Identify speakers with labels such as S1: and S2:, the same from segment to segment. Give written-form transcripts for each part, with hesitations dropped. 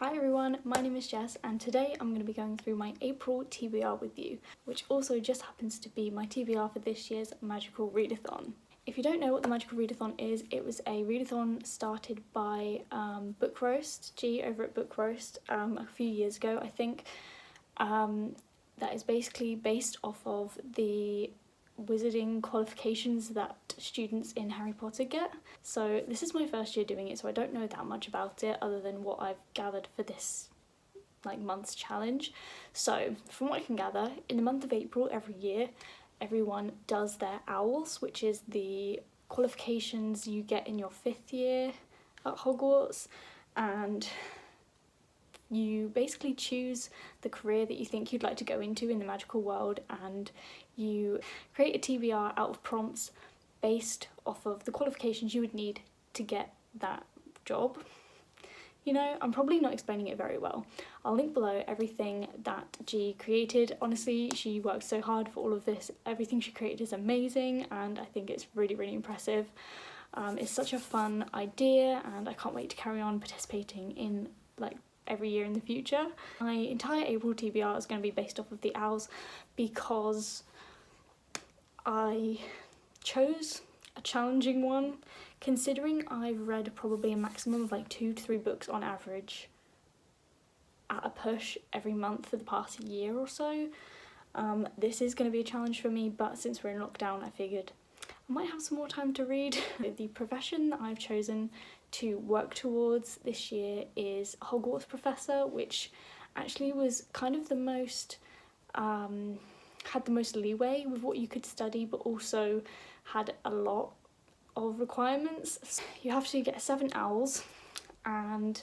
S1: Hi everyone, my name is Jess and today I'm going to be going through my April TBR with you, which also just happens to be my TBR for this year's Magical Readathon. If you don't know what the Magical Readathon is, it was a readathon started by BookRoast, G over at BookRoast, a few years ago I think. That is basically based off of the wizarding qualifications that students in Harry Potter get. So this is my first year doing it, so I don't know that much about it other than what I've gathered for this month's challenge. So from what I can gather, in the month of April every year everyone does their O.W.Ls, which is the qualifications you get in your 5th year at Hogwarts, and you basically choose the career that you think you'd like to go into in the magical world, and you create a TBR out of prompts based off of the qualifications you would need to get that job. You know, I'm probably not explaining it very well. I'll link below everything that G created. Honestly, she worked so hard for all of this. Everything she created is amazing and I think it's really, really impressive. It's such a fun idea and I can't wait to carry on participating in every year in the future. My entire April TBR is going to be based off of the O.W.Ls because I chose a challenging one, considering I've read probably a maximum of 2 to 3 books on average at a push every month for the past year or so. This is going to be a challenge for me, but since we're in lockdown I figured I might have some more time to read. The profession that I've chosen to work towards this year is Hogwarts professor, which actually was kind of the most had the most leeway with what you could study, but also had a lot of requirements. You have to get 7 O.W.Ls and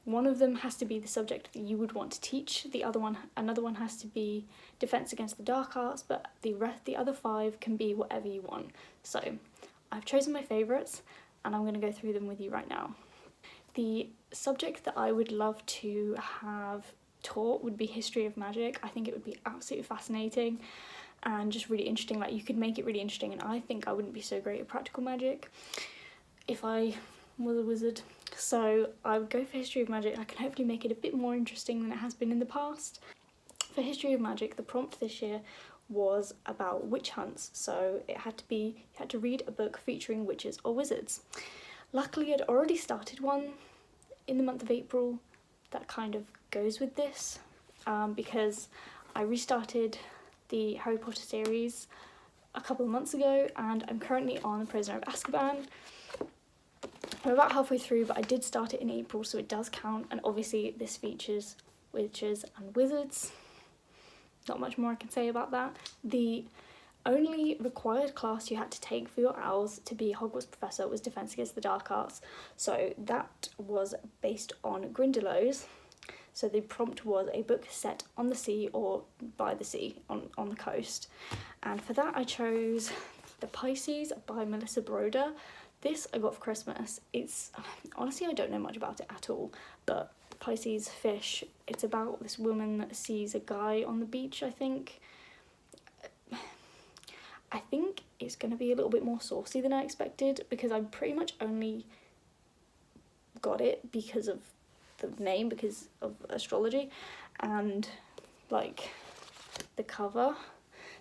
S1: one of them has to be the subject that you would want to teach. Another one has to be defense against the dark arts, but the other 5 can be whatever you want. So I've chosen my favourites and I'm going to go through them with you right now. The subject that I would love to have taught would be history of magic. I think it would be absolutely fascinating and just really interesting. You could make it really interesting, and I think I wouldn't be so great at practical magic if I was a wizard. So I would go for history of magic. I can hopefully make it a bit more interesting than it has been in the past. For history of magic, the prompt this year was about witch hunts, so you had to read a book featuring witches or wizards. Luckily I'd already started one in the month of April that kind of goes with this, because I restarted the Harry Potter series a couple of months ago and I'm currently on The Prisoner of Azkaban. I'm about halfway through, but I did start it in April, so it does count, and obviously this features witches and wizards. Not much more I can say about that. The only required class you had to take for your O.W.Ls to be Hogwarts professor was Defense Against the Dark Arts, so that was based on Grindylows. So the prompt was a book set on the sea or by the sea, on the coast. And for that I chose The Pisces by Melissa Broder. This I got for Christmas. It's, honestly I don't know much about it at all, but Pisces fish, it's about this woman that sees a guy on the beach, I think. I think it's going to be a little bit more saucy than I expected, because I pretty much only got it because of the name, because of astrology and the cover.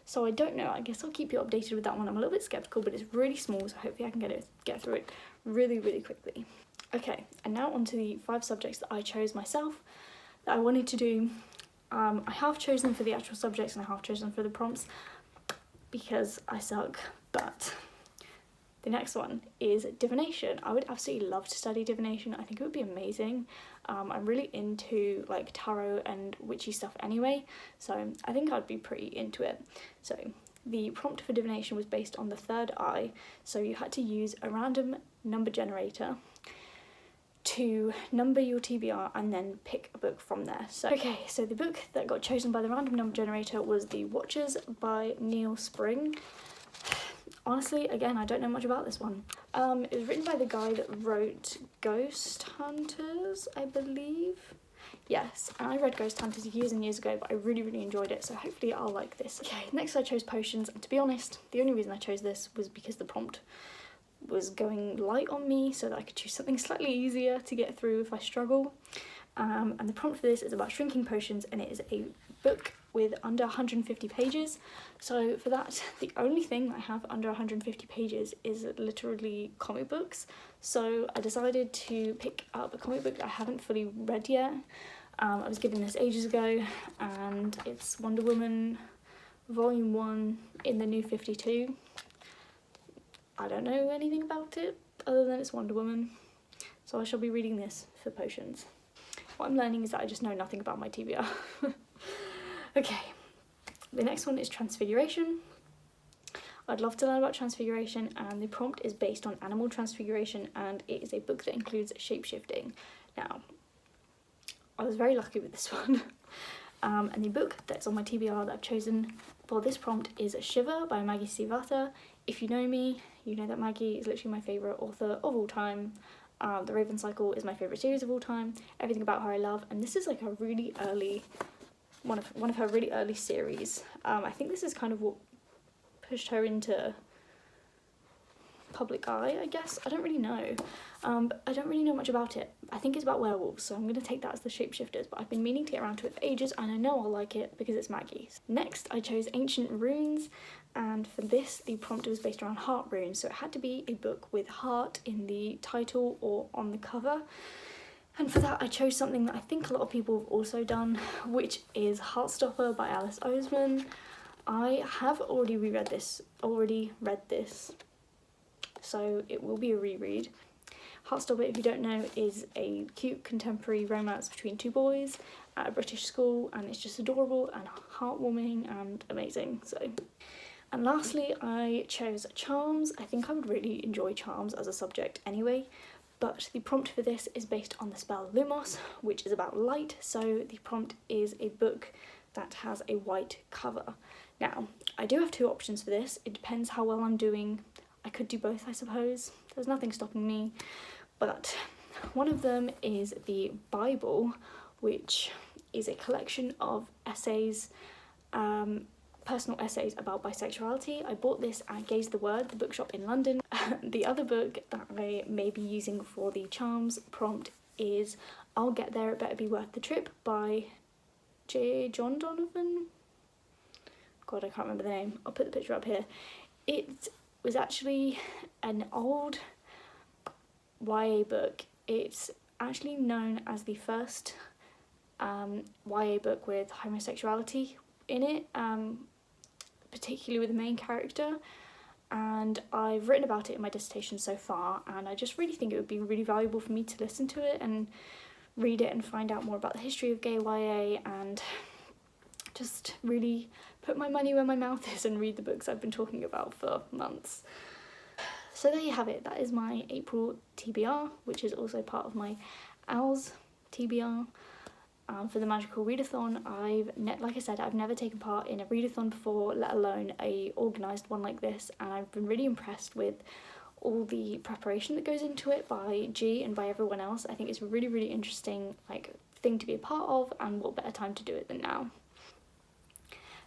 S1: So I don't know, I guess I'll keep you updated with that one. I'm a little bit skeptical, but it's really small, so hopefully I can get through it really, really quickly. Okay, and now on to the 5 subjects that I chose myself that I wanted to do. I half chose them for the actual subjects and I half chose them for the prompts because I suck, but the next one is divination. I would absolutely love to study divination. I think it would be amazing. I'm really into tarot and witchy stuff anyway, so I think I'd be pretty into it. So the prompt for divination was based on the third eye, so you had to use a random number generator to number your TBR and then pick a book from there. So the book that got chosen by the random number generator was The Watchers by Neil Spring. Honestly, again, I don't know much about this one. It was written by the guy that wrote Ghost Hunters, I believe. Yes, and I read Ghost Hunters years and years ago, but I really, really enjoyed it, so hopefully I'll like this. Okay, next I chose potions, and to be honest, the only reason I chose this was because the prompt was going light on me so that I could choose something slightly easier to get through if I struggle. And the prompt for this is about shrinking potions, and it is a book with under 150 pages. So for that, the only thing I have under 150 pages is literally comic books. So I decided to pick up a comic book that I haven't fully read yet. I was given this ages ago, and it's Wonder Woman Volume 1 in the New 52. I don't know anything about it other than it's Wonder Woman, so I shall be reading this for potions. What I'm learning is that I just know nothing about my TBR. Okay, the next one is Transfiguration. I'd love to learn about Transfiguration, and the prompt is based on animal transfiguration, and it is a book that includes shapeshifting. Now, I was very lucky with this one. And the book that's on my TBR that I've chosen for this prompt is Shiver by Maggie Sivata. If you know me, you know that Maggie is literally my favourite author of all time. The Raven Cycle is my favourite series of all time. Everything about her I love, and this is like a really early, one of her really early series. I think this is kind of what pushed her into public eye, I guess. I don't really know. But I don't really know much about it. I think it's about werewolves, so I'm going to take that as the shapeshifters, but I've been meaning to get around to it for ages, and I know I'll like it because it's Maggie's. Next, I chose Ancient Runes, and for this, the prompt was based around heart runes, so it had to be a book with heart in the title or on the cover. And for that, I chose something that I think a lot of people have also done, which is Heartstopper by Alice Oseman. I have already read this, so it will be a reread. Heartstopper, if you don't know, is a cute contemporary romance between two boys at a British school, and it's just adorable and heartwarming and amazing. And lastly, I chose Charms. I think I would really enjoy Charms as a subject anyway, but the prompt for this is based on the spell Lumos, which is about light, so the prompt is a book that has a white cover. Now, I do have two options for this. It depends how well I'm doing. I could do both, I suppose. There's nothing stopping me. But one of them is the Bible, which is a collection of essays, personal essays about bisexuality. I bought this at Gaze the Word, the bookshop in London. The other book that I may be using for the Charms prompt is I'll Get There, It Better Be Worth the Trip by John Donovan? God, I can't remember the name. I'll put the picture up here. It was actually an old YA book. It's actually known as the first YA book with homosexuality in it, particularly with the main character, and I've written about it in my dissertation so far, and I just really think it would be really valuable for me to listen to it and read it and find out more about the history of gay YA, and just really put my money where my mouth is and read the books I've been talking about for months. So there you have it. That is my April TBR, which is also part of my O.W.Ls TBR. For the Magical Readathon, like I said, I've never taken part in a readathon before, let alone a organised one like this, and I've been really impressed with all the preparation that goes into it by G and by everyone else. I think it's a really, really interesting thing to be a part of, and what better time to do it than now.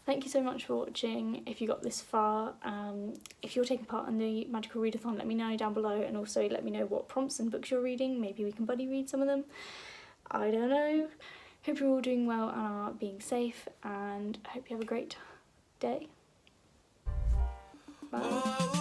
S1: Thank you so much for watching. If you got this far, if you're taking part in the Magical Readathon, let me know down below, and also let me know what prompts and books you're reading. Maybe we can buddy read some of them. I don't know. Hope you're all doing well and are being safe, and I hope you have a great day. Bye.